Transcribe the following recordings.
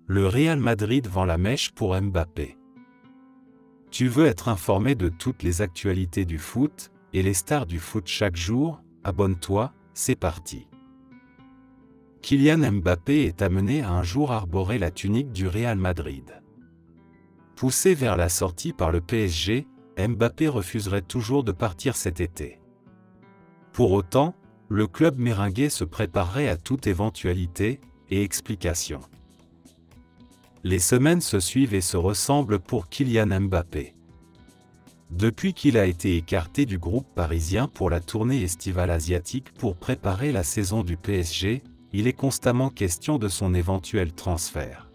Le Real Madrid vend la mèche pour Mbappé. Tu veux être informé de toutes les actualités du foot et les stars du foot chaque jour? Abonne-toi, c'est parti. Kylian Mbappé est amené à un jour arborer la tunique du Real Madrid. Poussé vers la sortie par le PSG, Mbappé refuserait toujours de partir cet été. Pour autant, le club méringuais se préparerait à toute éventualité et explication. Les semaines se suivent et se ressemblent pour Kylian Mbappé. Depuis qu'il a été écarté du groupe parisien pour la tournée estivale asiatique pour préparer la saison du PSG, il est constamment question de son éventuel transfert.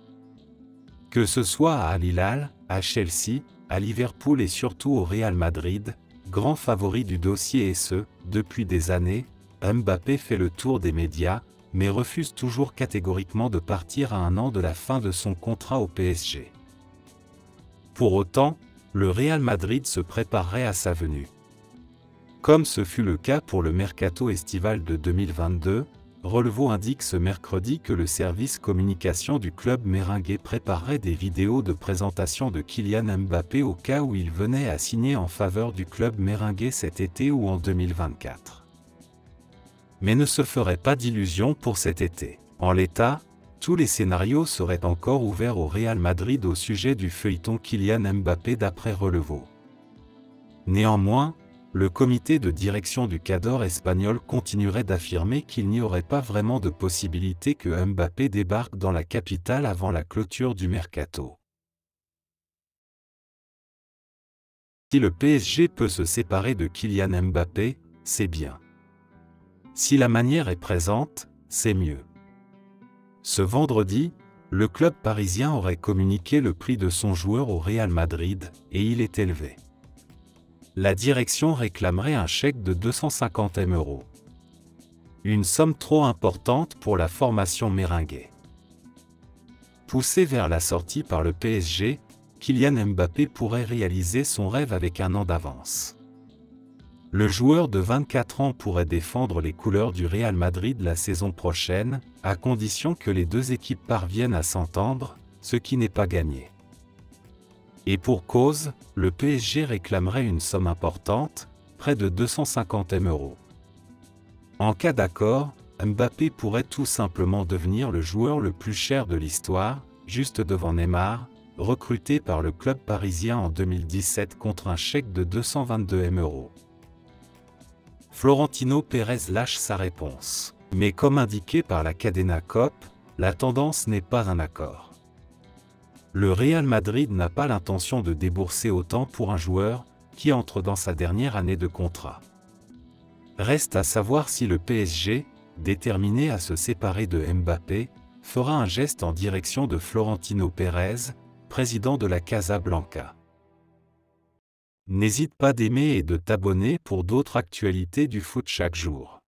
Que ce soit à Al Hilal, à Chelsea, à Liverpool et surtout au Real Madrid, grand favori du dossier et ce, depuis des années, Mbappé fait le tour des médias, mais refuse toujours catégoriquement de partir à un an de la fin de son contrat au PSG. Pour autant, le Real Madrid se préparerait à sa venue. Comme ce fut le cas pour le mercato estival de 2022, Relevo indique ce mercredi que le service communication du club méringuais préparerait des vidéos de présentation de Kylian Mbappé au cas où il venait à signer en faveur du club méringuais cet été ou en 2024. Mais ne se ferait pas d'illusions pour cet été. En l'état, tous les scénarios seraient encore ouverts au Real Madrid au sujet du feuilleton Kylian Mbappé d'après Relevo. Néanmoins, le comité de direction du Cador espagnol continuerait d'affirmer qu'il n'y aurait pas vraiment de possibilité que Mbappé débarque dans la capitale avant la clôture du mercato. Si le PSG peut se séparer de Kylian Mbappé, c'est bien. Si la manière est présente, c'est mieux. Ce vendredi, le club parisien aurait communiqué le prix de son joueur au Real Madrid, et il est élevé. La direction réclamerait un chèque de 250 000 €. Une somme trop importante pour la formation méringuée. Poussé vers la sortie par le PSG, Kylian Mbappé pourrait réaliser son rêve avec un an d'avance. Le joueur de 24 ans pourrait défendre les couleurs du Real Madrid la saison prochaine, à condition que les deux équipes parviennent à s'entendre, ce qui n'est pas gagné. Et pour cause, le PSG réclamerait une somme importante, près de 250 000 €. En cas d'accord, Mbappé pourrait tout simplement devenir le joueur le plus cher de l'histoire, juste devant Neymar, recruté par le club parisien en 2017 contre un chèque de 222 000 €. Florentino Pérez lâche sa réponse. Mais comme indiqué par la Cadena COP, la tendance n'est pas un accord. Le Real Madrid n'a pas l'intention de débourser autant pour un joueur qui entre dans sa dernière année de contrat. Reste à savoir si le PSG, déterminé à se séparer de Mbappé, fera un geste en direction de Florentino Pérez, président de la Casa Blanca. N'hésite pas d'aimer et de t'abonner pour d'autres actualités du foot chaque jour.